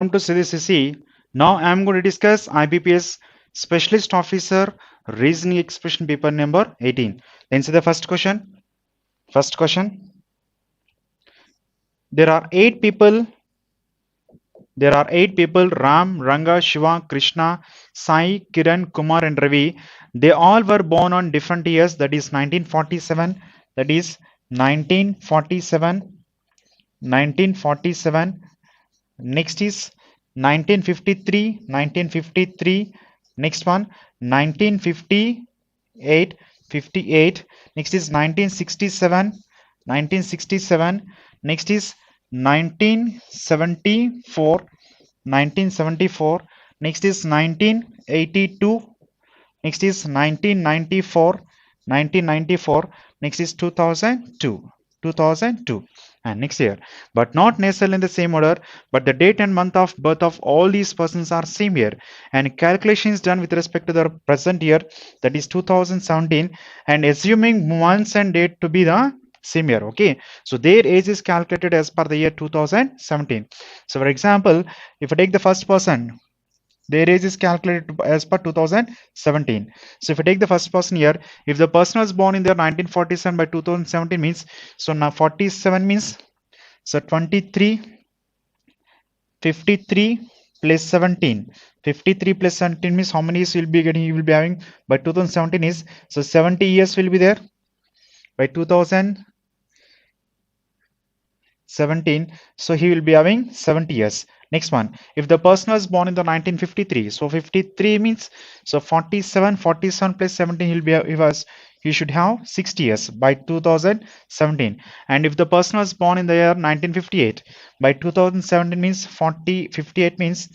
Welcome to CDCC. Now I am going to discuss IBPS Specialist Officer Reasoning Expression Paper number 18. Let's see the first question. First question. There are eight people. There are eight people: Ram, Ranga, Shiva, Krishna, Sai, Kiran, Kumar, and Ravi. They all were born on different years. That is 1947. That is 1947. 1947. Next is 1953, 1953. Next one 1958, 58. Next is 1967, 1967. Next is 1974, 1974. Next is 1982. Next is 1994, 1994. Next is 2002, 2002. And next year, but not necessarily in the same order, but the date and month of birth of all these persons are same year, and calculation is done with respect to the present year, that is 2017, and assuming months and date to be the same year. Okay, so their age is calculated as per the year 2017. So for example, if I take the first person, their age is calculated as per 2017. So if I take the first person here, if the person was born in the year 1947, by 2017 means, so now 47 means, so 23, 53 plus 17. 53 plus 17 means how many years you will be getting, you will be having by 2017 is, so 70 years will be there by 2017. So he will be having 70 years. Next one, if the person was born in the 1953, so 53 means, so 47, 47 plus 17, he should have 60 years by 2017. And if the person was born in the year 1958, by 2017 means 40, 58 means,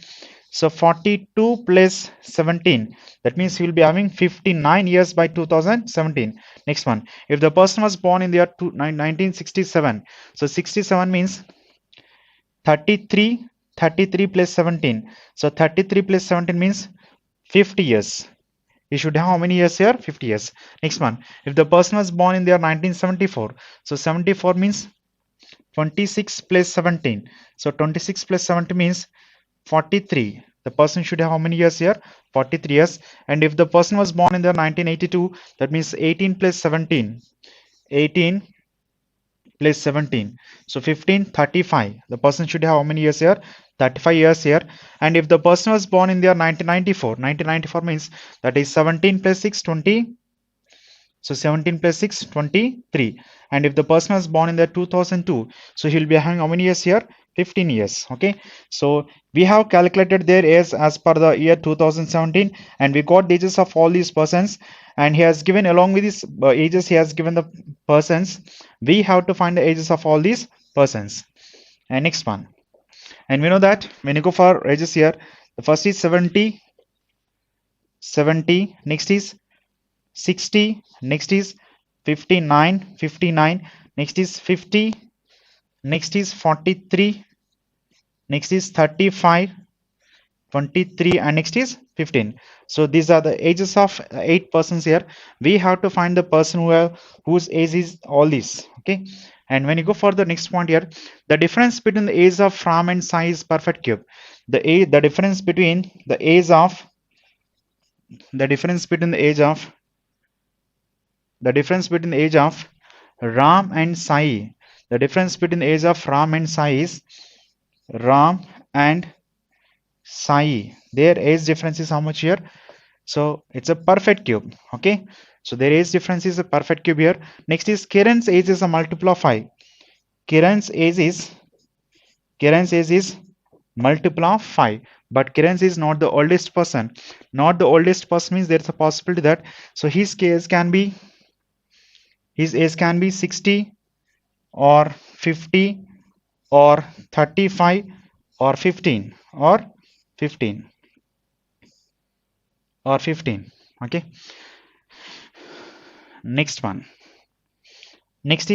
so 42 plus 17, that means he will be having 59 years by 2017. Next one, if the person was born in the year 1967, so 67 means 33, 33 plus 17. So 33 plus 17 means 50 years. He should have how many years here? 50 years. Next one, if the person was born in the year 1974, so 74 means 26 plus 17. So 26 plus 70 means 43. The person should have how many years here? 43 years. And if the person was born in the 1982, that means 18 plus 17. 18 plus 17, so 15, 35. The person should have how many years here? 35 years here. And if the person was born in the year 1994, 1994 means, that is 17 plus 6, 20. So 17 plus 6, 23. And if the person was born in the 2002, so he'll be having how many years here? 15 years. Okay, so we have calculated their age as per the year 2017, and we got the ages of all these persons, and he has given, along with his ages, he has given the persons. We have to find the ages of all these persons. And next one, and we know that when you go for ages here, the first is 70, 70. Next is 60. Next is 59, 59. Next is 50. Next is 43. Next is 35, 23, and next is 15. So these are the ages of 8 persons here. We have to find the person whose age is all these. Okay, and when you go for the next point here, the difference between the age of Ram and Sai is perfect cube. The difference between the age of the difference between the age of Ram and Sai. The difference between the age of Ram and Sai is Ram and Sai. Their age difference is how much here? So it's a perfect cube. Okay, so their age difference is a perfect cube here. Next is Kiran's age is a multiple of 5. Kiran's age is multiple of 5, but Kiran's is not the oldest person. Not the oldest person means there's a possibility that, so his age can be 60 or 50 or 35 or 15 or 15 or 15. Okay, next one. Next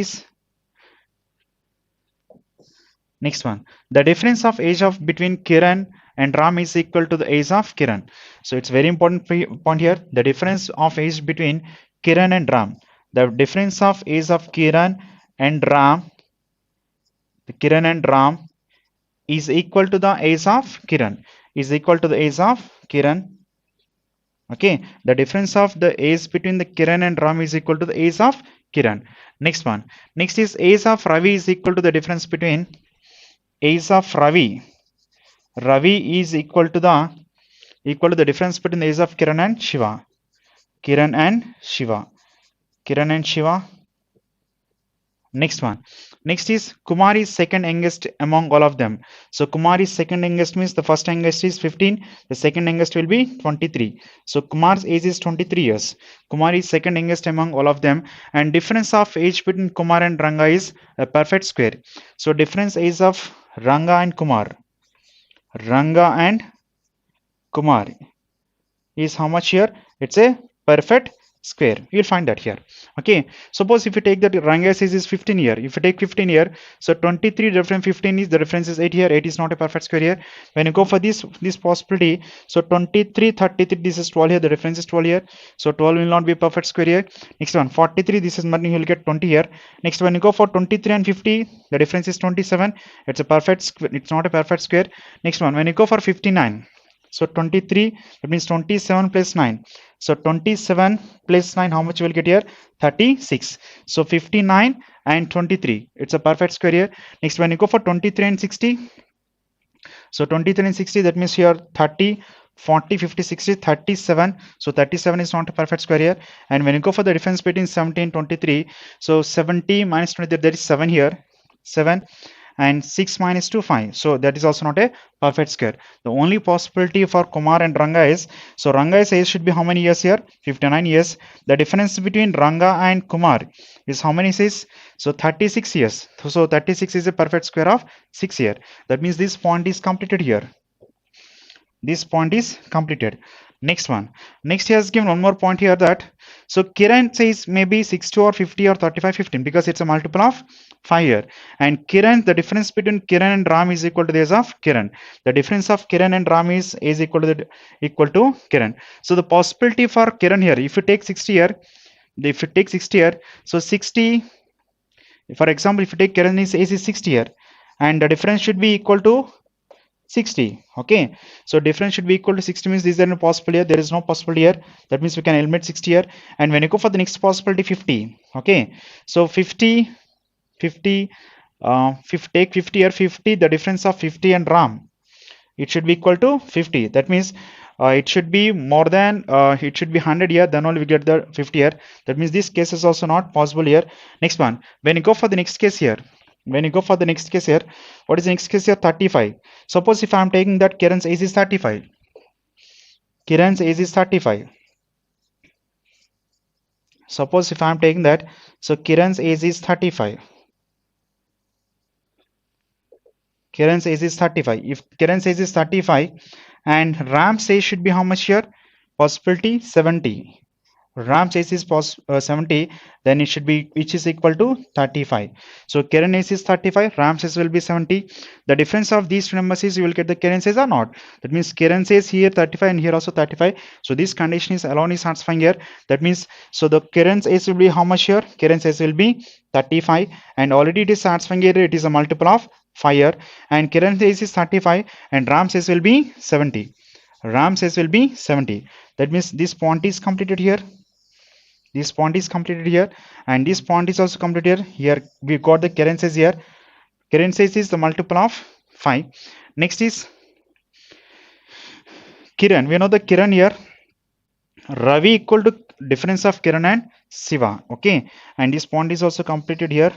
one, the difference of age of between Kiran and Ram is equal to the age of Kiran. So it's very important point here, the difference of age between Kiran and Ram. The difference of age of Kiran and Ram is equal to the age of Kiran. Is equal to the age of Kiran. Okay, the difference of the age between the Kiran and Ram is equal to the age of Kiran. Next one. Next is age of Ravi is equal to the difference between age of Ravi. Ravi is equal to the difference between the age of Kiran and Shiva. Kiran and Shiva. Kiran and Shiva. Next one. Next is Kumar is second youngest among all of them. So Kumar is second youngest means the first youngest is 15, the second youngest will be 23. So Kumar's age is 23 years. Kumar is second youngest among all of them, and difference of age between Kumar and Ranga is a perfect square. So difference age of Ranga and Kumar. Ranga and Kumar is how much here? It's a perfect square. You'll find that here. Okay, suppose if you take that Ranga's age is 15 year, if you take 15 year, so 23 different 15 is the difference is 8 here. 8 is not a perfect square here. When you go for this possibility, so 23 33 this is 12 here, the difference is 12 here, so 12 will not be a perfect square here. Next one 43, this is money, you will get 20 here. Next when you go for 23 and 50, the difference is 27, it's a perfect square, it's not a perfect square. Next one when you go for 59, so 23, that means 27 plus 9. So 27 plus 9, how much you will get here? 36. So 59 and 23. It's a perfect square here. Next, when you go for 23 and 60, so 23 and 60, that means here 30, 40, 50, 60, 37. So 37 is not a perfect square here. And when you go for the difference between 70 and 23, so 70 minus 23, there is 7 here. 7 and 6 minus 2 5, so that is also not a perfect square. The only possibility for Kumar and Ranga is, so Ranga's age should be how many years here? 59 years. The difference between Ranga and Kumar is how many years? So 36 years. So 36 is a perfect square of 6 here. That means this point is completed here. This point is completed. Next one. Next he has given one more point here, that so Kiran says maybe 60 or 50 or 35 15 because it's a multiple of 5 here. And Kiran, the difference between Kiran and Ram is equal to the age of Kiran. The difference of Kiran and Ram is equal to Kiran. So the possibility for Kiran here, if you take 60 here, so 60, for example, if you take Kiran is age is 60 here, and the difference should be equal to 60. Okay, so difference should be equal to 60 means is there no possibility here? There is no possibility here. That means we can eliminate 60 here. And when you go for the next possibility 50, okay, so 50 50 take 50 here, 50, the difference of 50 and Ram, it should be equal to 50. That means it should be more than it should be 100 here, then only we get the 50 here. That means this case is also not possible here. Next one, when you go for the next case here, what is the next case here? 35. Suppose if I am taking that Kiran's age is 35. Suppose if I am taking that, so Kiran's age is 35. If Kiran's age is 35 and Ram's age should be how much here? Possibility 70. Ram's age is 70, then it should be, which is equal to 35. So Kiran age is 35, Ram's age will be 70. The difference of these two numbers is you will get the Kiran's age or not. That means Kiran's age here 35 and here also 35. So this condition is alone is satisfying here. That means, so the Kiran's age will be how much here? Kiran's age will be 35, and already it is satisfying here. It is a multiple of 5 here, and Kiran's age is 35 and Ram's age will be 70. That means this point is completed here. And this point is also completed here. We got the Kiran's age here. Kiran's age is the multiple of 5. Next is Kiran. We know the Kiran here, Ravi equal to difference of Kiran and Shiva. Okay, and this point is also completed here.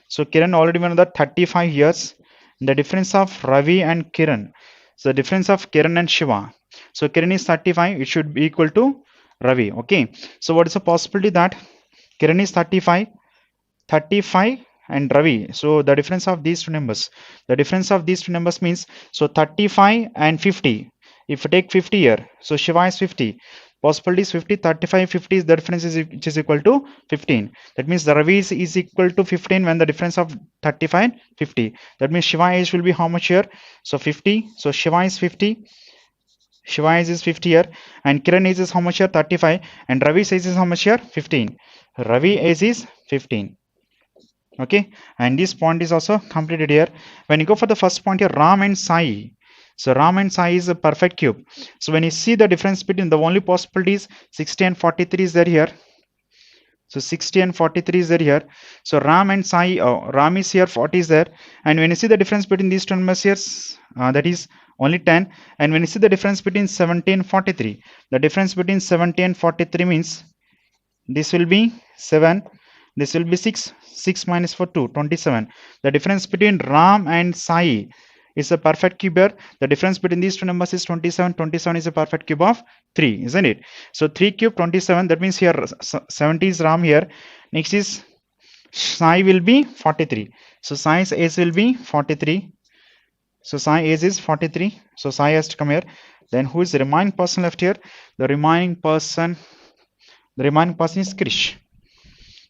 So Kiran already we know that 35 years. The difference of Ravi and Kiran, so the difference of Kiran and Shiva, so Kiran is 35, it should be equal to Ravi. Okay, so what is the possibility that Kiran is 35 and Ravi, so the difference of these two numbers means, so 35 and 50, if you take 50 here, so Shiva is 50, possibility is 50, 35, 50 is the difference is which is equal to 15. That means the Ravi is equal to 15 when the difference of 35 and 50. That means Shiva age will be how much here? So 50. So Shiva is 50. Shiva age is 50 here, and Kiran age is how much here? 35, and Ravi's age is how much here? 15. Ravi age is 15. Okay, and this point is also completed here. When you go for the first point here, Ram and Sai. So Ram and Sai is a perfect cube. So when you see the difference between the only possibilities 60 and 43 is there here. So 60 and 43 is there here. So Ram and Sai, Ram is here, 40 is there. And when you see the difference between these two numbers here, that is only 10. And when you see the difference between 70 and 43, the difference between 70 and 43 means this will be 7, this will be 6, 6 minus 4, 2, 27. The difference between Ram and Sai is a perfect cube here. The difference between these two numbers is 27. 27 is a perfect cube of 3, isn't it? So 3 cube 27, that means here 70 is Ram here. Next is Sai will be 43. So Sai's age will be 43. So Sai age is 43. So Sai has to come here. Then who is the remaining person left here? The remaining person is Krish.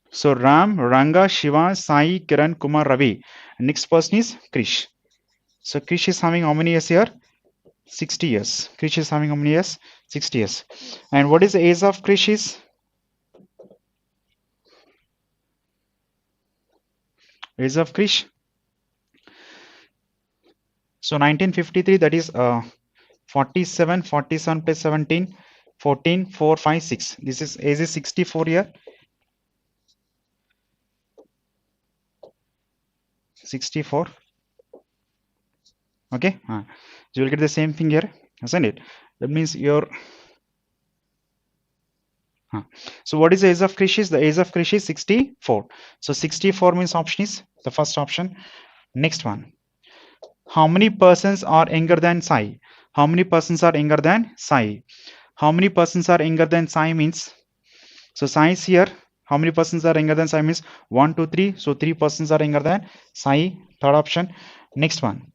So Ram, Ranga, Shiva, Sai, Kiran, Kumar, Ravi. Next person is Krish. So Krish is having how many years here? 60 years. Krish is having how many years? 60 years. And what is the age of Krish is? Age of Krish. So 1953, that is 47, 47 plus 17, 14, 4, 5, 6. This is age is 64 year. 64. Okay. So you will get the same thing here, isn't it? That means your so what is the age of Krish is? The age of Krish is 64. So 64 means option is the first option. Next one. How many persons are younger than Sai? How many persons are younger than Sai? How many persons are younger than Sai means? So Sai is here. How many persons are younger than Sai means 1, 2, 3. So 3 persons are younger than Sai. Third option. Next one.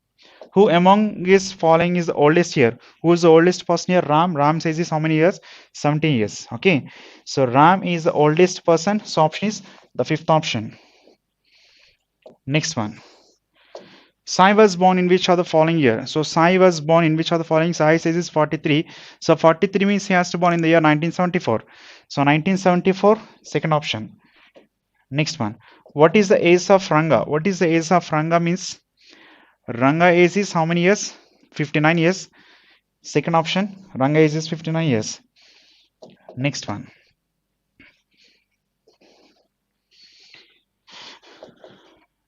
Who among is following is the oldest here? Who is the oldest person here? Ram. Ram says is how many years? 17 years. Okay. So Ram is the oldest person. So option is the fifth option. Next one. Sai was born in which of the following year? So Sai was born in which of the following? Sai says is 43. So 43 means he has to born in the year 1974. So 1974, second option. Next one. What is the age of Ranga? What is the age of Ranga means? Ranga age is how many years? 59 years. Second option. Ranga age is 59 years. Next one.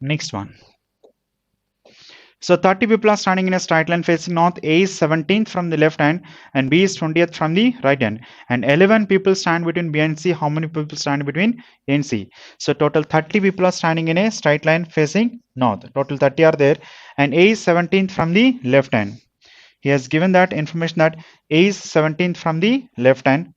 Next one. So 30 people are standing in a straight line facing north. A is 17th from the left hand and B is 20th from the right hand. And 11 people stand between B and C. How many people stand between A and C? So total 30 people are standing in a straight line facing north. Total 30 are there. And A is 17th from the left hand. He has given that information that A is 17th from the left hand.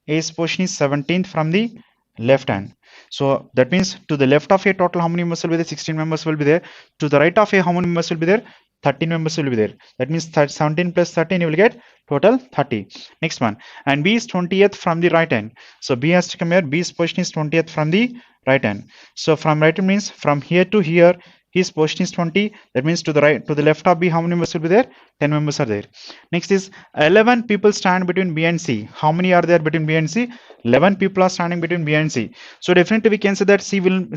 A's position is 17th from the left hand. So that means to the left of A total how many members will be there? 16 members will be there. To the right of A how many members will be there? 13 members will be there. That means 17 plus 13 you will get total 30. Next one. And B is 20th from the right hand. So B has to come here. B's position is 20th from the right hand. So from right hand means from here to here his position is 20. That means to the right, to the left of B how many members will be there? 10 members are there. Next is 11 people stand between B and C. How many are there between B and C? 11 people are standing between B and C. So definitely we can say that C will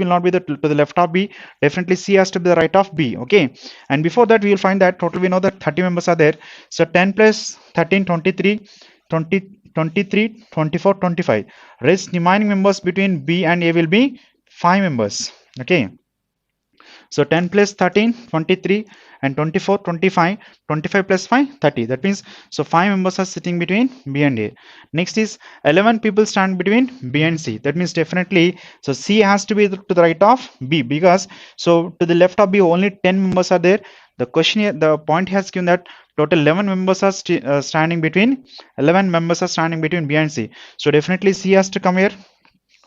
not be to the left of B. Definitely C has to be the right of B. Okay. And before that we will find that total we know that 30 members are there. So 10 plus 13, 23, 20, 23, 24, 25. Rest remaining members between B and A will be 5 members. Okay. So 10 plus 13, 23 and 24, 25, 25 plus 5, 30. That means, so 5 members are sitting between B and A. Next is 11 people stand between B and C. That means definitely, so C has to be to the right of B because, so to the left of B only 10 members are there. The question here, the point has given that total 11 members are standing between, 11 members are standing between B and C. So definitely C has to come here.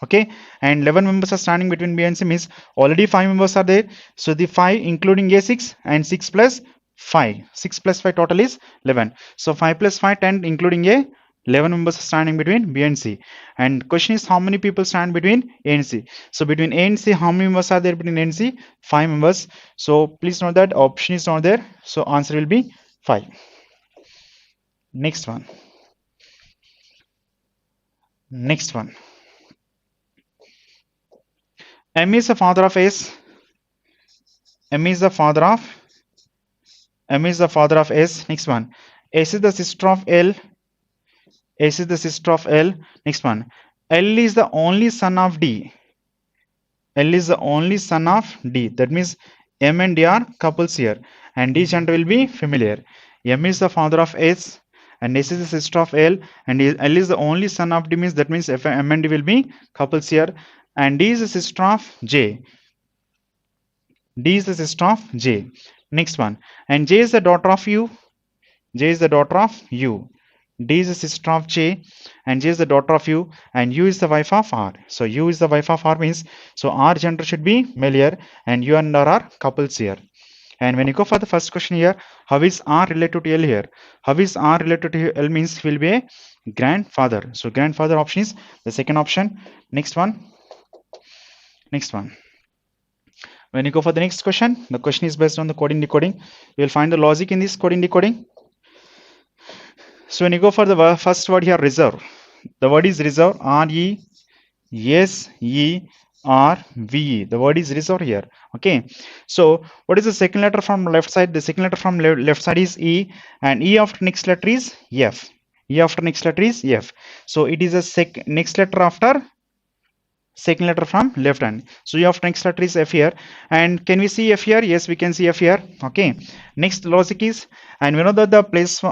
Okay, and 11 members are standing between B and C means already 5 members are there. So the 5 including A6 and 6 plus 5, 6 plus 5 total is 11. So 5 plus 5, 10 including A, 11 members are standing between B and C. And question is how many people stand between A and C? So between A and C, how many members are there between A and C? 5 members. So please note that option is not there. So answer will be 5. Next one. Next one. M is the father of S. M is the father of M is the father of S. Next one. S is the sister of L. S is the sister of L. Next one. L is the only son of D. L is the only son of D. That means M and D are couples here. And D gender will be familiar. M is the father of S. And S is the sister of L. And L is the only son of D, means that means M and D will be couples here. And D is the sister of J. D is the sister of J. Next one. And J is the daughter of U. J is the daughter of U. D is the sister of J, and J is the daughter of U, and U is the wife of R. So U is the wife of R means, so R gender should be male here, and U and R are couples here. And when you go for the first question here, how is R related to L here? How is R related to L means he will be a grandfather. So grandfather option is the second option. Next one. Next one. When you go for the next question, the question is based on the coding decoding. You will find the logic in this coding decoding. So when you go for the first word here, reserve. The word is reserve. R-E-S-E-R-V-E. The word is reserve here. Okay. So what is the second letter from left side? The second letter from left side is E, and E after next letter is F. E after next letter is F. So it is a next letter after second letter from left hand. So you have next letter is F here. And can we see F here? Yes, we can see F here. Okay. Next logic is, and we know that the place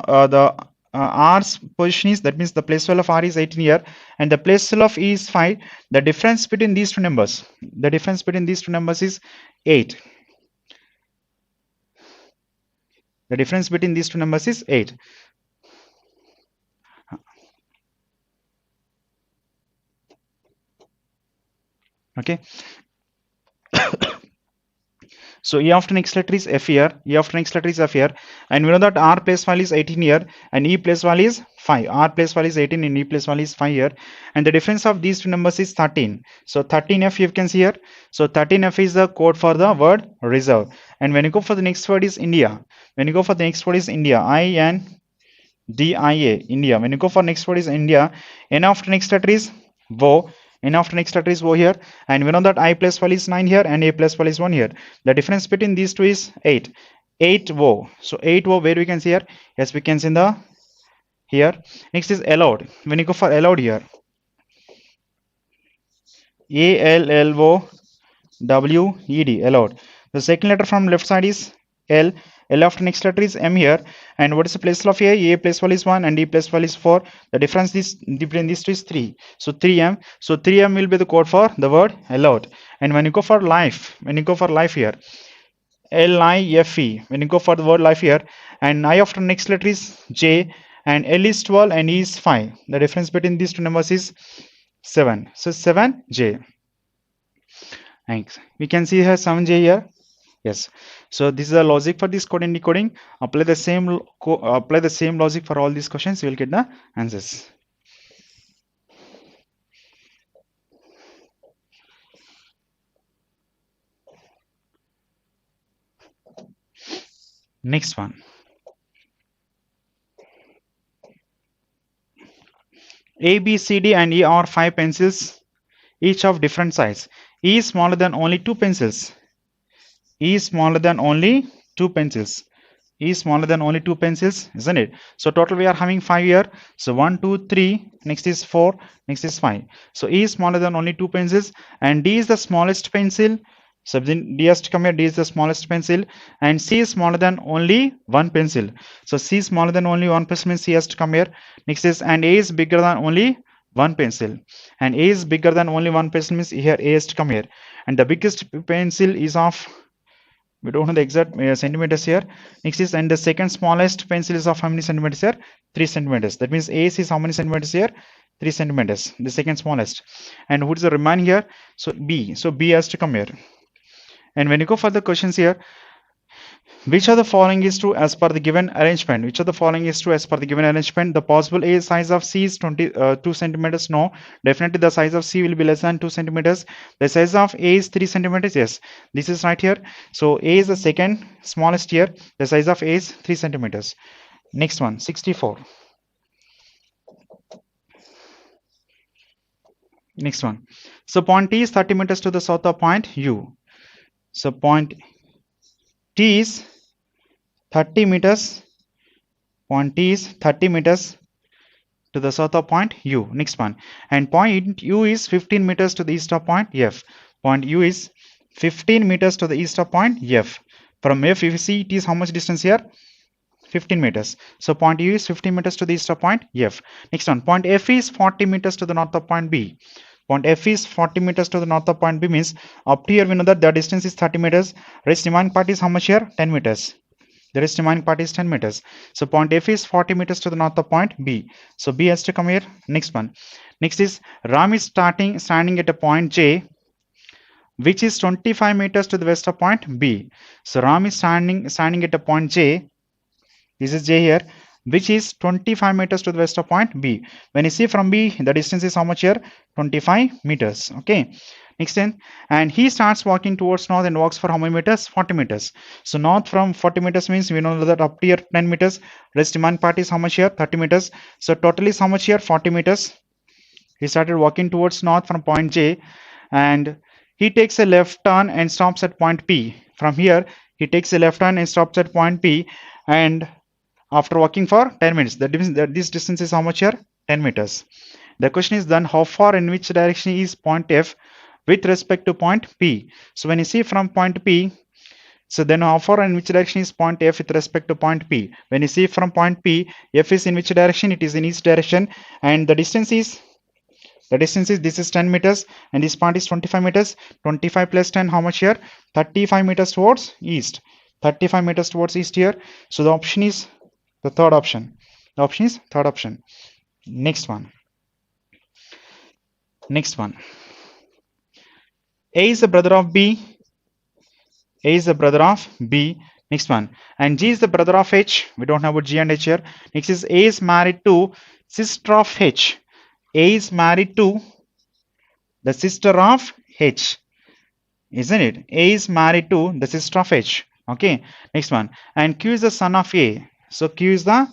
R's position is, that means the place value of R is 18 here, and the place value of E is 5. The difference between these two numbers, is 8. The difference between these two numbers is 8. Okay. So E after next letter is F here. E after next letter is F here. And we know that R place value is 18 here, and E place value is 5. R place value is 18 and E place value is 5 here. And the difference of these two numbers is 13. So 13F you can see here. So 13F is the code for the word reserve. And when you go for the next word is India. When you go for the next word is India. I-N-D-I-A. India. When you go for next word is India. N after next letter is Wo. N after next letter is O here, and we know that I plus value is 9 here and A plus value is 1 here. The difference between these two is 8. 8 O. So 8 O, where we can see here? Yes, we can see in the here. Next is allowed. When you go for allowed here, A-L-L-O-W-E-D, allowed. The second letter from left side is L. L after next letter is M here. And what is the place of A? A place value is 1 and D place value is 4. The difference is between these two is 3. So 3M. So 3M will be the code for the word allowed. And when you go for life, here, L-I-F-E. When you go for the word life here, and I after next letter is J, and L is 12 and E is 5. The difference between these two numbers is 7. So 7J. Thanks. We can see here 7J here. Yes. So this is the logic for this code and decoding. Apply the same logic for all these questions. You will get the answers. Next one. A, B, C, D, and E are 5 pencils, each of different size. E is smaller than only 2 pencils. E is smaller than only 2 pencils. E is smaller than only 2 pencils, isn't it? So total we are having 5 here. So 1, 2, 3, next is 4, next is 5. So E is smaller than only 2 pencils, and D is the smallest pencil. So then D has to come here. D is the smallest pencil, and C is smaller than only 1 pencil. So C is smaller than only 1 pencil means C has to come here. Next is, and A is bigger than only 1 pencil, and A is bigger than only 1 pencil means here A has to come here. And the biggest pencil is of, we don't know the exact centimeters here. Next is, and the second smallest pencil is of how many centimeters here? 3 centimeters. That means A is how many centimeters here? 3 centimeters. The second smallest. And what is the remaining here? So B. So B has to come here. And when you go for the questions here, which of the following is true as per the given arrangement? Which of the following is true as per the given arrangement? The possible A size of C is 2 centimeters. No, definitely the size of C will be less than 2 centimeters. The size of A is 3 centimeters. Yes, this is right here. So A is the second smallest here. The size of A is 3 centimeters. Next one, 64. Next one. So point T is 30 meters to the south of point U. So point T is 30 meters. Point T is 30 meters to the south of point U. Next one. And point U is 15 meters to the east of point F. Point U is 15 meters to the east of point F. From F, if you see, it is how much distance here? 15 meters. So point U is 15 meters to the east of point F. Next one. Point F is 40 meters to the north of point B. Point F is 40 meters to the north of point B, means up here we know that the distance is 30 meters. Rest remaining part is how much here? 10 meters. The rest remaining part is 10 meters. So point F is 40 meters to the north of point B. So B has to come here. Next one. Next is Ram is standing at a point J, which is 25 meters to the west of point B. So Ram is standing at a point J. This is J here, which is 25 meters to the west of point B. When you see from B, the distance is how much here? 25 meters. Okay. Next then, and he starts walking towards north and walks for how many meters? 40 meters. So north from 40 meters means we know that up here 10 meters. Rest demand part is how much here? 30 meters. So total is how much here? 40 meters. He started walking towards north from point J, and he takes a left turn and stops at point P. From here, he takes a left turn and stops at point P, and after walking for 10 minutes, this distance is how much here? 10 meters. The question is then how far in which direction is point F with respect to point P. So when you see from point P, so then how far in which direction is point F with respect to point P. When you see from point P, F is in which direction? It is in east direction, and the distance is this is 10 meters, and this part is 25 meters. 25 plus 10, how much here? 35 meters towards east. 35 meters towards east here. So the option is the third option. The option is third option. Next one. Next one. A is the brother of B. A is the brother of B. Next one. And G is the brother of H. We don't have about G and H here. Next is A is married to sister of H. A is married to the sister of H. Isn't it? A is married to the sister of H. Okay. Next one. And Q is the son of A. So Q is the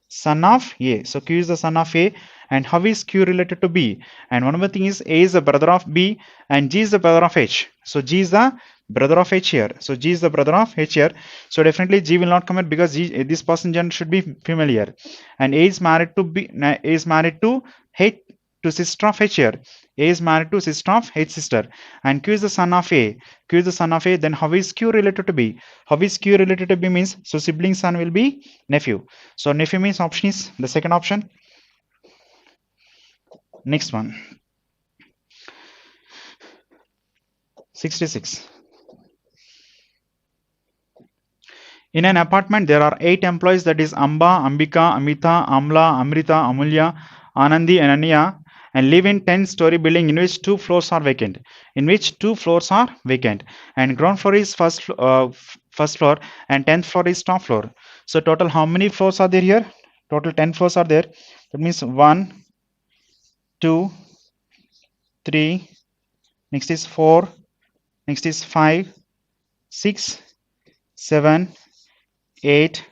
son of A. So Q is the son of A. And how is Q related to B? And one more thing is A is the brother of B and G is the brother of H. So G is the brother of H here. So G is the brother of H here. So definitely G will not come here because G, this person gender should be female here. And A is married to B. A is married to H, to sister of H here. A is married to sister of H sister. And Q is the son of A. Q is the son of A. Then how is Q related to B? How is Q related to B means, so sibling son will be nephew. So nephew means option is the second option. Next one. 66. In an apartment, there are 8 employees, that is Amba, Ambika, Amita, Amla, Amrita, Amulya, Anandi, and Anya, and live in 10-story building in which 2 floors are vacant. In which 2 floors are vacant. And ground floor is first floor and 10th floor is top floor. So total how many floors are there here? Total 10 floors are there. That means 1, 2, 3, next is 4, next is 5, 6, 7, 8,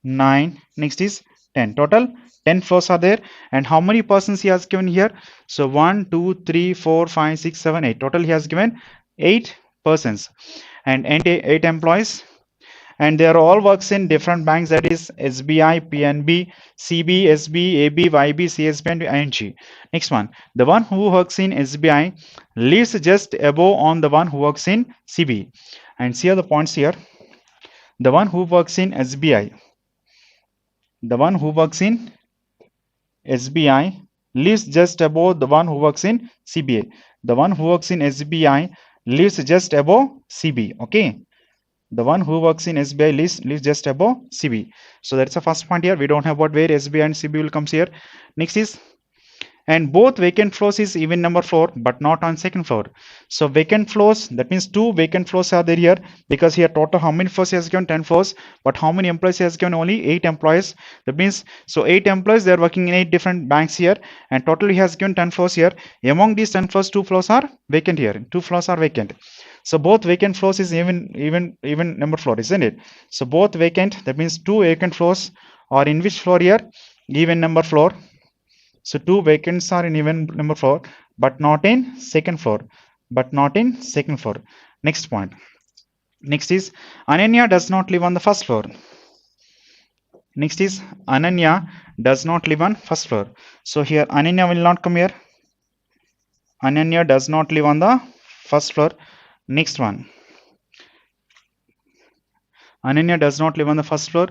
9, next is 10. Total 10 floors are there. And how many persons he has given here? So 1, 2, 3, 4, 5, 6, 7, 8. Total he has given 8 persons and 8 employees. And they are all works in different banks, that is SBI, PNB, CB, SB, AB, YB, CSB, and ING. Next one. The one who works in SBI lives just above on the one who works in CB. And see all the points here. The one who works in SBI. The one who works in SBI lives just above the one who works in CBA. The one who works in SBI lives just above CB. Okay. The one who works in SBI lives just above CB. So that's the first point here. We don't have what where SBI and CB will comes here. Next is, and both vacant floors is even number floor, but not on second floor. So vacant floors, that means 2 vacant floors are there here, because here total how many floors he has given? 10 floors, but how many employees he has given? Only 8 employees. That means, so 8 employees, they are working in 8 different banks here, and total he has given 10 floors here. Among these 10 floors, 2 floors are vacant here. 2 floors are vacant. So both vacant floors is even number floor, isn't it? So both vacant, that means 2 vacant floors are in which floor here? Even number floor. So two vacants are in even number floor, but not in second floor. But not in second floor. Next point. Next is Ananya does not live on the first floor. Next is Ananya does not live on first floor. So here Ananya will not come here. Ananya does not live on the first floor. Next one. Ananya does not live on the first floor.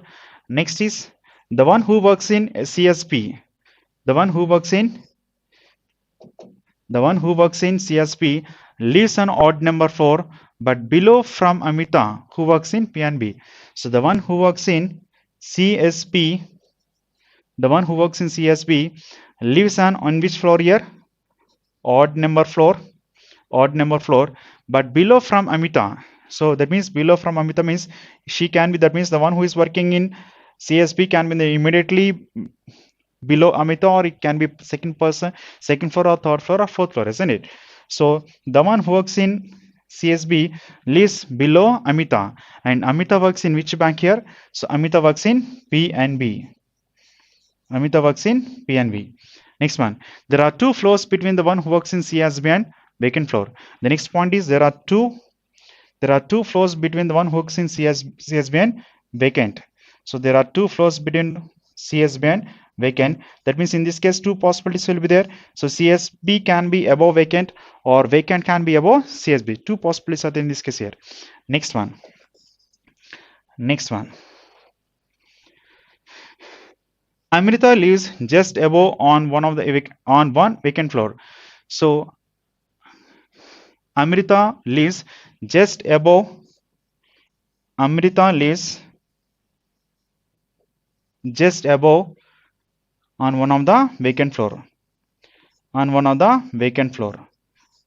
Next is the one who works in CSP. The one who works in CSP lives on odd number 4 but below from Amita who works in PNB. So the one who works in CSP, the one who works in CSP lives on which floor here? Odd number floor, odd number floor, but below from Amita. So that means below from Amita means she can be, that means the one who is working in CSP can be immediately below Amita, or it can be second person, second floor or third floor or fourth floor, isn't it? So the one who works in CSB lives below Amita, and Amita works in which bank here? So Amita works in PNB. Amita works in PNB. Next one, there are two floors between the one who works in CSB and vacant floor. The next point is there are two floors between the one who works in CSB and vacant. So there are two floors between CSB and vacant. That means in this case two possibilities will be there. So CSB can be above vacant or vacant can be above CSB. Two possibilities are there in this case here. Next one. Next one. Amrita lives just above on one vacant floor. So Amrita lives just above. Amrita lives just above on one of the vacant floor. On one of the vacant floor.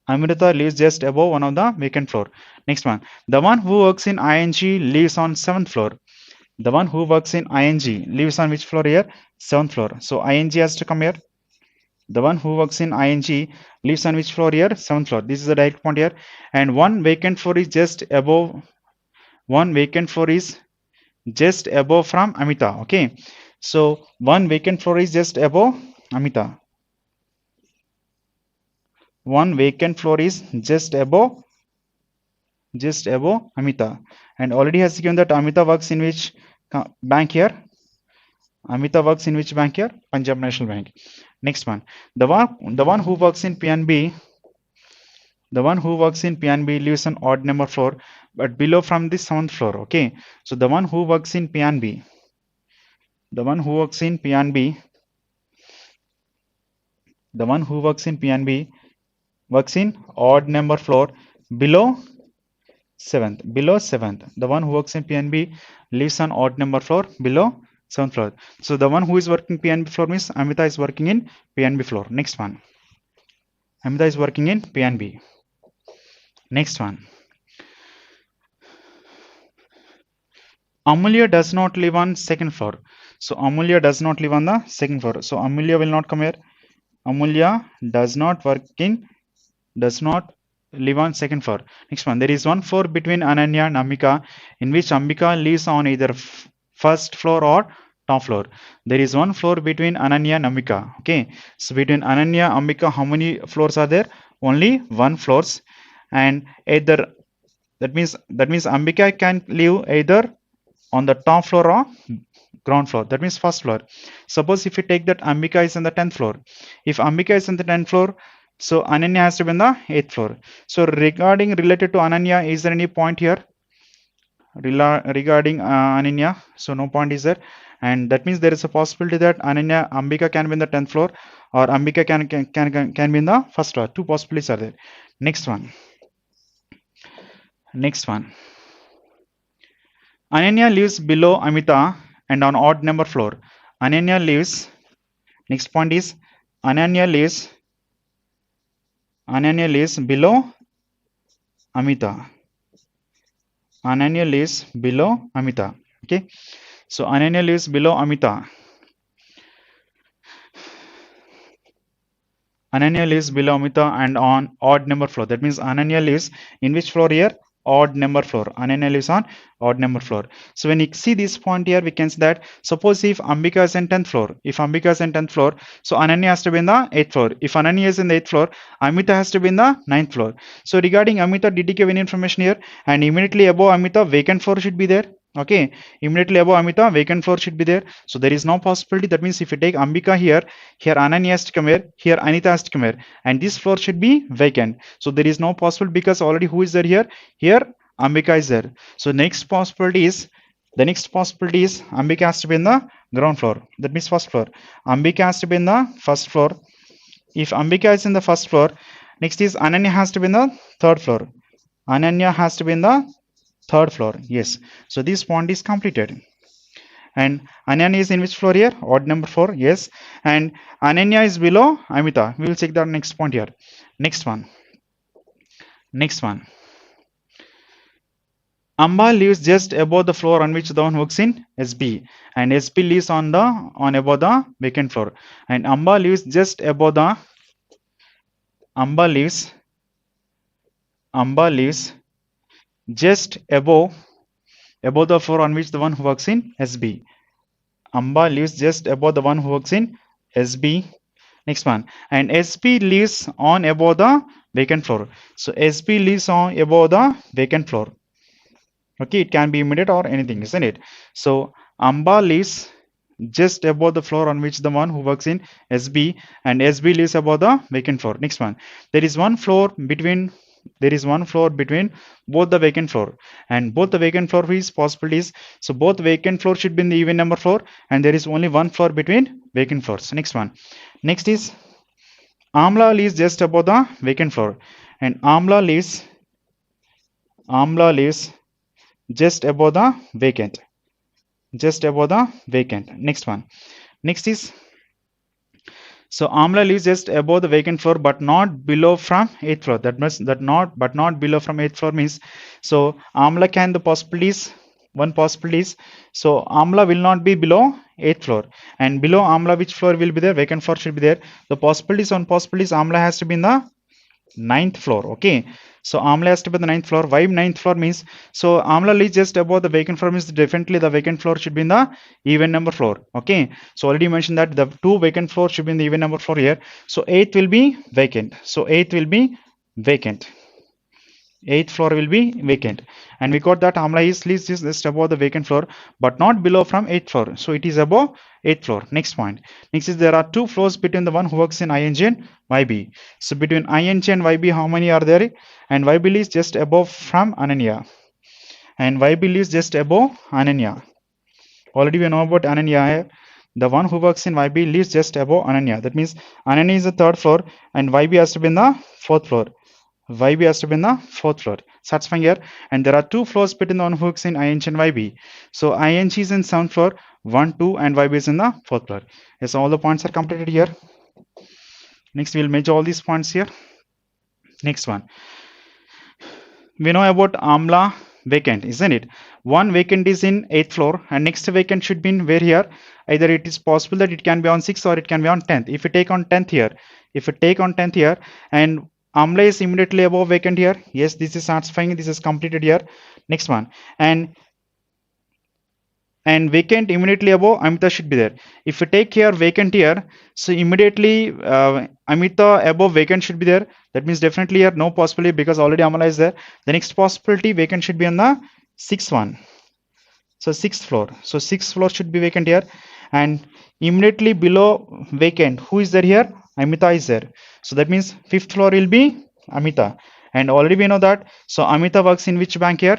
Amrita lives just above one of the vacant floor. Next one. The one who works in ING lives on 7th floor. The one who works in ING lives on which floor here? 7th floor. So ING has to come here. The one who works in ING lives on which floor here? 7th floor. This is the direct point here. And one vacant floor is just above. One vacant floor is just above from Amita. Okay. So one vacant floor is just above Amita. One vacant floor is just above Amita, and already has given that Amita works in which bank here? Amita works in which bank here? Punjab National Bank. Next one, the one who works in PNB, the one who works in PNB lives on odd number floor but below from the 7th floor. Okay, so the one who works in PNB, the one who works in PNB, the one who works in PNB works in odd number floor below 7th. Below 7th. The one who works in PNB lives on odd number floor below 7th floor. So the one who is working PNB floor means Amita is working in PNB floor. Next one. Amita is working in PNB. Next one. Amulya does not live on second floor. So Amulya does not live on the second floor. So Amulya will not come here. Amulya does not live on second floor. Next one, there is one floor between Ananya and Ambika in which Ambika lives on either first floor or top floor. There is one floor between Ananya and Ambika. Okay, so between Ananya and Ambika, how many floors are there? Only one floors, and either that means Ambika can live either on the top floor or ground floor. That means first floor. Suppose if you take that Ambika is on the 10th floor. If Ambika is on the 10th floor, so Ananya has to be on the 8th floor. So related to Ananya, is there any point here? Regarding Ananya, so no point is there, and that means there is a possibility that Ambika can be in the 10th floor, or Ambika can be in the first floor. Two possibilities are there. Next one. Next one. Ananya lives below Amita and on odd number floor. Ananya lives. Next point is Ananya lives below Amita. Ananya lives below Amita. Okay. So Ananya lives below Amita. Ananya lives below Amita and on odd number floor. That means Ananya lives in which floor here? odd number floor. Ananya lives on odd number floor. So when you see this point here, we can see that suppose if Ambika is in 10th floor, if Ambika is in 10th floor, so Ananya has to be in the 8th floor. If Ananya is in the 8th floor, Amita has to be in the 9th floor. So regarding Amita, did you give any information here? And immediately above Amita, vacant floor should be there. Okay, immediately above Amita, vacant floor should be there. So there is no possibility. That means if you take Ambika here, here Ananya has to come here Anita has to come here, and this floor should be vacant. So there is no possible because already who is there here? Here Ambika is there. So next possibility is Ambika has to be in the ground floor. That means first floor. Ambika has to be in the first floor. If Ambika is in the first floor, next is Ananya has to be in the third floor. Ananya has to be in the third floor. Yes. So this point is completed. And Ananya is in which floor here? Odd number 4. Yes. And Ananya is below Amita. We will check the next point here. Next one. Next one. Amba lives just above the floor on which the one works in SB, and SB lives on above the vacant floor, and Amba lives just above the Amba lives just above the floor on which the one who works in SB. Amba lives just above the one who works in SB. Next one, and SB lives on above the vacant floor. So SB lives on above the vacant floor. Okay, it can be immediate or anything, isn't it? So Amba lives just above the floor on which the one who works in SB, and SB lives above the vacant floor. Next one, there is one floor between both the vacant floor, and both the vacant floor is possibilities. So both vacant floor should be in the even number floor, and there is only one floor between vacant floors. Next one, next is Amla lives just above the vacant floor, and Amla lives just above the vacant. Next one, next is, so Amla lives just above the vacant floor but not below from 8th floor. That means not below from 8th floor means, so Amla can the possibilities, one possibility is, so Amla will not be below 8th floor, and below Amla which floor will be there? Vacant floor should be there. The possibilities Amla has to be in the 9th floor. Okay, so Amla has to be the 9th floor. Why 9th floor means, so Amla lies just above the vacant floor means definitely the vacant floor should be in the even number floor. Okay, so already mentioned that the two vacant floors should be in the even number floor here. So 8th will be vacant. 8th floor will be vacant, and we got that Amla is lives just above the vacant floor but not below from 8th floor, so it is above 8th floor. Next point, next is there are two floors between the one who works in ING and YB. So between ING and YB, how many are there? And YB lives just above from Ananya, and YB lives just above Ananya. Already we know about Ananya. The one who works in YB lives just above Ananya. That means Ananya is the third floor and YB has to be in the fourth floor. YB has to be in the fourth floor. Satisfying here. And there are two floors between the one who works in ING and YB. So ING is in 7th floor, 1, 2, and YB is in the 4th floor. Yes, all the points are completed here. Next, we'll measure all these points here. Next one. We know about Amla vacant, isn't it? One vacant is in 8th floor, and next vacant should be in where here? Either it is possible that it can be on 6th or it can be on 10th. If you take on 10th here, and Amla is immediately above vacant here. Yes, this is satisfying. This is completed here. Next one, and vacant immediately above Amita should be there. If you take here vacant here, so immediately Amita above vacant should be there. That means definitely here no possibility because already Amala is there. The next possibility vacant should be on the 6th one. So 6th floor. So 6th floor should be vacant here, and immediately below vacant, who is there here? Amita is there. So that means 5th floor will be Amita, and already we know that. So Amita works in which bank here?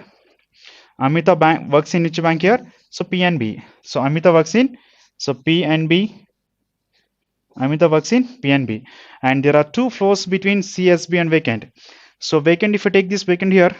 Amita works in which bank here? So PNB. So Amita works in, so PNB. Amita works in PNB, and there are two floors between CSB and vacant. So vacant, if you take this vacant here,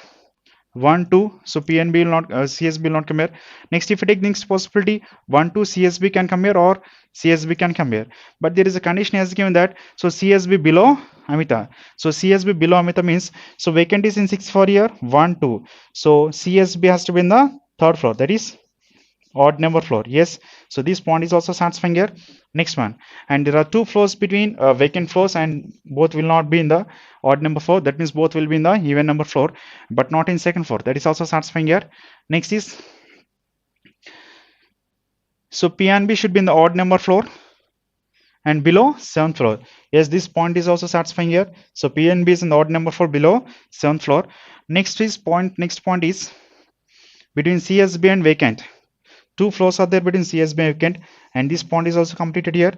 1, 2, so PNB will not, CSB will not come here. Next, if you take next possibility, 1, 2, CSB can come here or CSB can come here. But there is a condition as given that, so CSB below Amita. So CSB below Amita means, so vacant is in 6th floor here, 1, 2. So CSB has to be in the 3rd floor, that is odd number floor. Yes, so this point is also satisfying here. Next one, and there are two floors between vacant floors, and both will not be in the odd number floor. That means both will be in the even number floor, but not in second floor. That is also satisfying here. Next is, so P and B should be in the odd number floor and below seventh floor. Yes, this point is also satisfying here. So P and B is in the odd number floor below seventh floor. Next point is between CSB and vacant. Two floors are there between CSB and vacant, and this point is also completed here.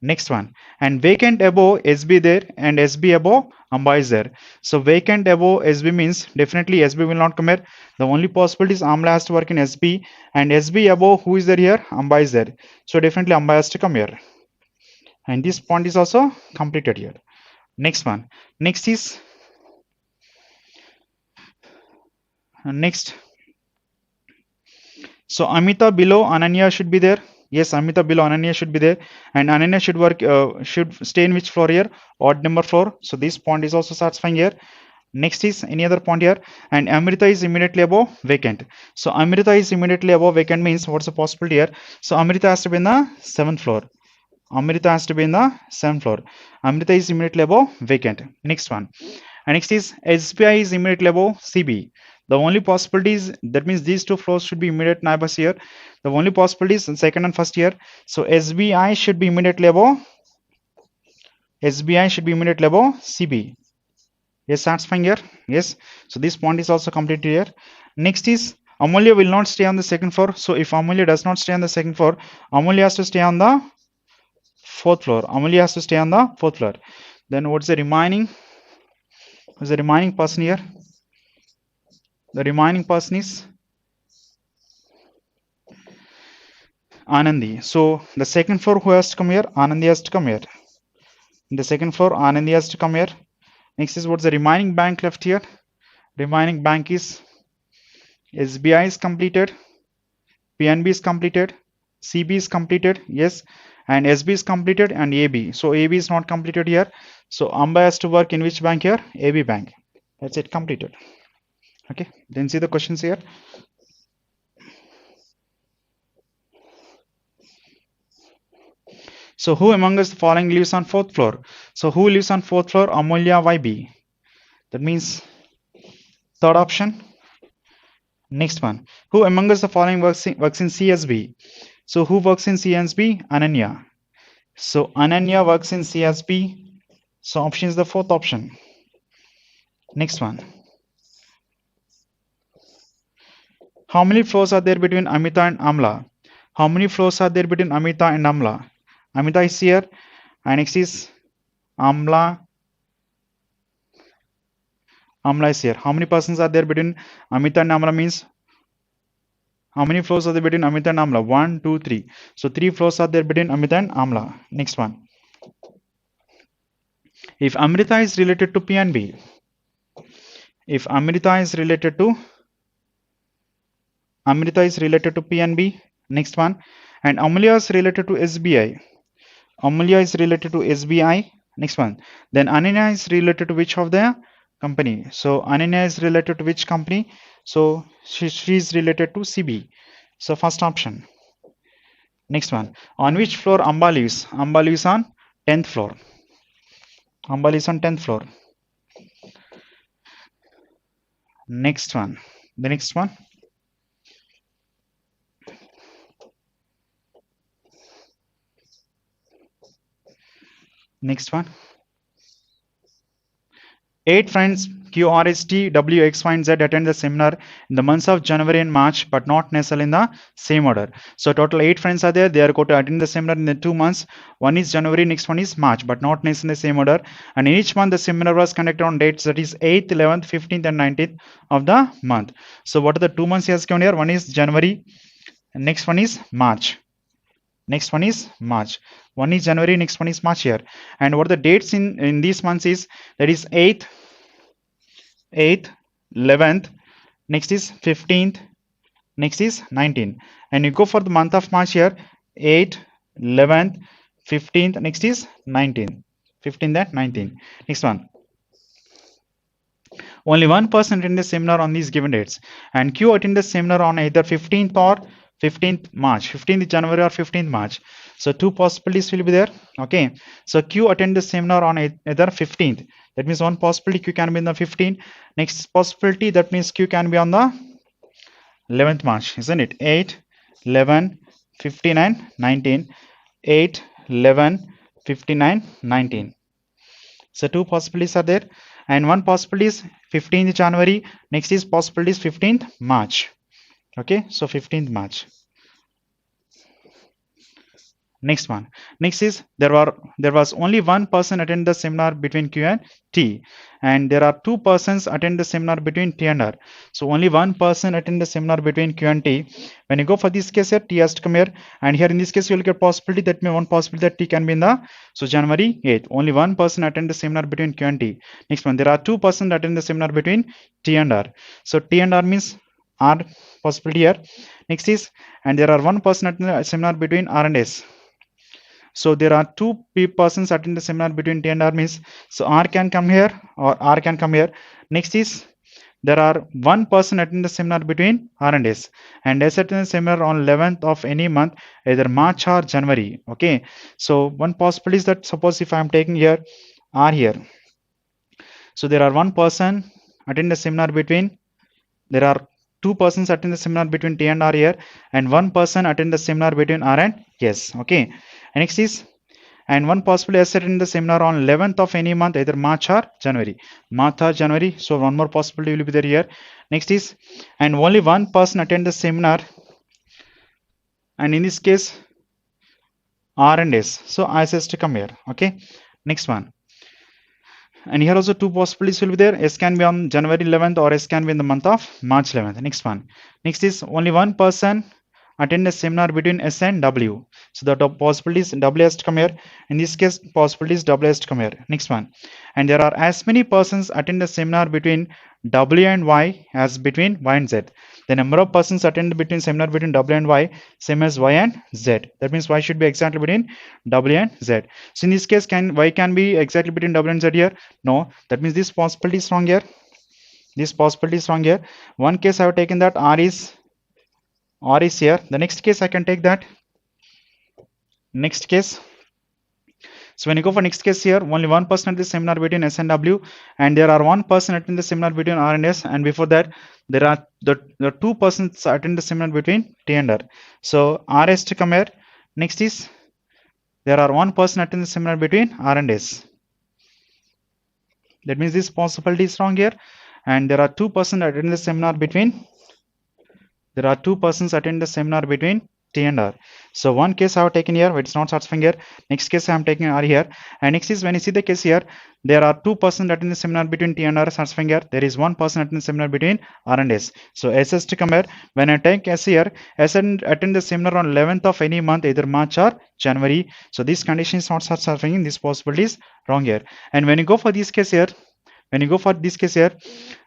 Next one, and vacant above SB there and SB above Amba is there. So vacant above SB means definitely SB will not come here. The only possibility is Amla has to work in SB, and SB above who is there here? Amba is there. So definitely Amba has to come here. And this point is also completed here. Next one. Next is next. So Amita below Ananya should be there. Yes, Amita below Ananya should be there, and Ananya should work should stay in which floor here? Odd number floor. So this point is also satisfying here. Next is any other point here, and Amrita is immediately above vacant. So Amrita is immediately above vacant means what's the possibility here? So Amrita has to be in the seventh floor. Amrita has to be in the seventh floor. Amrita is immediately above vacant. Next one. And next is SBI is immediately above CB. The only possibility is, that means these two floors should be immediate neighbors here. The only possibility is in second and first here. So SBI should be immediately above CB. Yes, satisfying here. Yes. So this point is also completed here. Next is Amulya will not stay on the second floor. So if Amulya does not stay on the second floor, Amulya has to stay on the fourth floor. Amulya has to stay on the fourth floor. Then what's the remaining? Who's the remaining person here? The remaining person is Anandi. So the second floor who has to come here? Anandi has to come here. In the second floor, Anandi has to come here. Next is what's the remaining bank left here? Remaining bank is SBI is completed, PNB is completed, CB is completed, yes, and SB is completed, and AB. So AB is not completed here. So Amba has to work in which bank here? AB bank. That's it, completed. Okay, then see the questions here. So who among us the following lives on fourth floor? So who lives on fourth floor? Amulya YB. That means third option. Next one. Who among us the following works in CSB? So who works in CSB? Ananya. So Ananya works in CSB. So option is the fourth option. Next one. How many floors are there between Amita and Amla? How many floors are there between Amita and Amla? Amita is here, and next is Amla. Amla is here. How many persons are there between Amita and Amla means how many floors are there between Amita and Amla? 1, 2, 3. So 3 floors are there between Amita and Amla. Next one. If Amrita is related to P and B, if Amrita is related to P and B, next one, and Amulya is related to SBI. Amulya is related to SBI. Next one. Then Ananya is related to which of the company? So Ananya is related to which company? So she is related to CB. So first option. Next one. On which floor Amba lives? Amba lives on 10th floor. Amba lives on 10th floor. Next one. The next one. Next one. 8 friends Q, R, S, T, W, X, Y, and Z attend the seminar in the months of January and March, but not necessarily in the same order. So total 8 friends are there. They are going to attend the seminar in the 2 months. One is January, next one is March, but not necessarily in the same order. And in each month, the seminar was conducted on dates that is 8th, 11th, 15th, and 19th of the month. So what are the 2 months he has given here? One is January, and next one is March. Next one is March. One is January, next one is March here. And what are the dates in these months is, that is 8th, 11th, next is 15th, next is 19th. And you go for the month of March here, 8th, 11th, 15th, next is 19th. 15th and 19th. Next one. Only one person attended the seminar on these given dates, and Q attended the seminar on either 15th or 15th March, 15th January or 15th March. So two possibilities will be there. Okay. So Q attend the seminar on either 15th. That means one possibility Q can be in the 15th. Next possibility, that means Q can be on the 11th March, isn't it? 8, 11, 59, 19. 8, 11, 59, 19. So two possibilities are there. And one possibility is 15th January. Next is possibility is 15th March. Okay. So 15th March. Next one. Next is there was only one person attend the seminar between Q and T, and there are two persons attend the seminar between T and R. So only one person attend the seminar between Q and T. When you go for this case here, T has to come here, and here in this case you will get possibility that may one possibility that T can be in the January 8th. Only one person attend the seminar between Q and T. Next one, there are two persons attend the seminar between T and R. So T and R means R possibility here. Next is, and there are one person attend the seminar between R and S. So there are two persons attend the seminar between T and R means, so R can come here or R can come here. Next is there are one person attend the seminar between R and S, and S attend the seminar on 11th of any month, either March or January. Okay. So one possibility is that suppose if I am taking here R here, so there are one person attend the seminar between, there are two persons attend the seminar between T and R here, and one person attend the seminar between R and S. Okay. And next is, and one possibly has attend the seminar on 11th of any month, either March or January. March or January. So one more possibility will be there here. Next is, and only one person attend the seminar, and in this case R and S. So S has to come here. Okay. Next one. And here also two possibilities will be there. S can be on January 11th or S can be in the month of March 11th. Next one. Next is only one person attend a seminar between S and W. So the possibilities W has to come here. In this case, possibilities W has to come here. Next one. And there are as many persons attend the seminar between W and Y as between Y and Z. The number of persons attend between seminar between W and Y same as Y and Z. That means Y should be exactly between W and Z. So in this case, Y can be exactly between W and Z here? No. That means this possibility is wrong here. This possibility is wrong here. One case I have taken that R is here. The next case I can take that. Next case. So when you go for next case here, only one person at the seminar between S and W, and there are one person attend the seminar between R and S, and before that there are the two persons attend the seminar between T and R. So R has to come here. Next is there are one person attend the seminar between R and S. That means this possibility is wrong here, and there are two persons attend the seminar between. There are two persons attend the seminar between T and R. So one case I have taken here, it's not satisfying here. Next case I am taking R here. And next is when you see the case here, there are two persons attend the seminar between T and R satisfying here. There is one person attend the seminar between R and S. So S has to come here. When I take S here, S attend the seminar on 11th of any month, either March or January. So this condition is not satisfying. This possibility is wrong here. And when you go for this case here,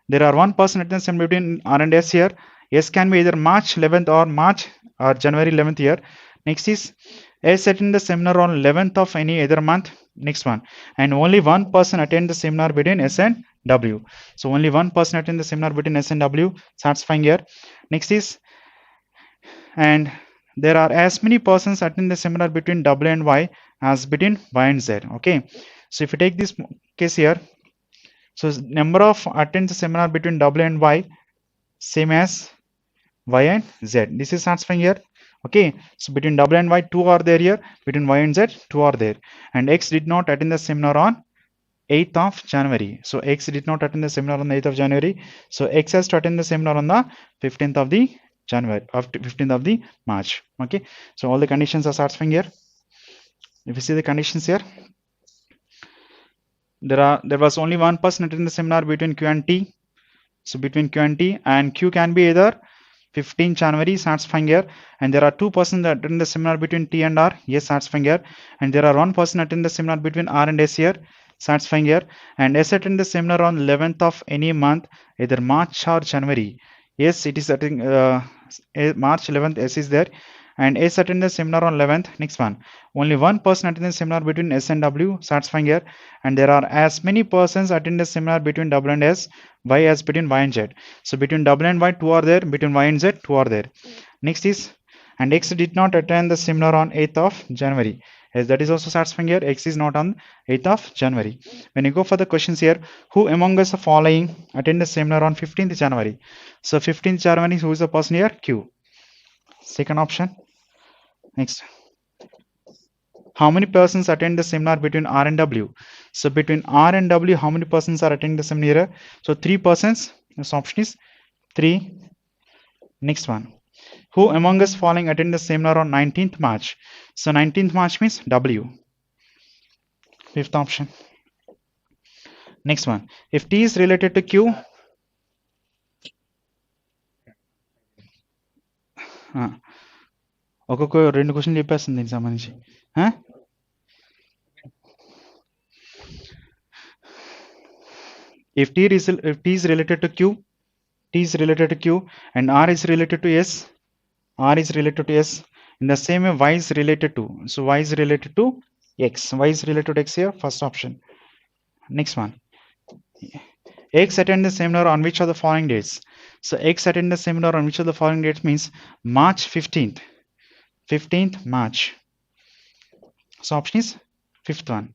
there are one person attend the seminar between R and S here. S can be either March 11th or January 11th here. Next is S attend the seminar on 11th of any other month. Next one. And only one person attend the seminar between S and W. So only one person attend the seminar between S and W. Satisfying here. Next is, and there are as many persons attend the seminar between W and Y as between Y and Z. Okay. So if you take this case here, so number of attend the seminar between W and Y same as Y and Z. This is satisfying here. Okay. So between W and Y, 2 are there here. Between Y and Z, 2 are there. And X did not attend the seminar on 8th of January. So X did not attend the seminar on the 8th of January. So X has to attend the seminar on the 15th of the January, of 15th of the March. Okay. So all the conditions are satisfying here. If you see the conditions here, there was only one person attending the seminar between Q and T. So between Q and T, and Q can be either 15 January, satisfying here, and there are two persons that attend the seminar between T and R, yes, satisfying here, and there are one person attend the seminar between R and S here, satisfying here, and S attend the seminar on 11th of any month, either March or January. Yes, it is attending March 11th, S is there, and S attend the seminar on 11th. Next one, only one person attend the seminar between S and W, satisfying here, and there are as many persons attend the seminar between W and S, Y as between Y and Z. So between W and Y, 2 are there, between Y and Z, 2 are there. Next is, And X did not attend the seminar on 8th of January. Yes, that is also satisfying here. X is not on 8th of January. When you go for the questions here, who among us the following attend the seminar on 15th January? So 15th January, who is the person here? Q. Second option. Next. How many persons attend the seminar between R and W? So between R and W, how many persons are attending the seminar here? So 3 persons. This option is 3. Next one. Who among us following attend the seminar on 19th March? So 19th March means W. Fifth option. Next one. If T is related to Q, ఒక్కొక్క 2 question చెప్పేస్తుంది దీనికి సంబంధించి. If T is related to Q, T is related to Q, and R is related to S, R is related to S. In the same way, Y is related to. So Y is related to X. Y is related to X here. First option. Next one. X attend the seminar on which of the following dates? So X attend the seminar on which of the following dates means March 15th. 15th March. So option is fifth one.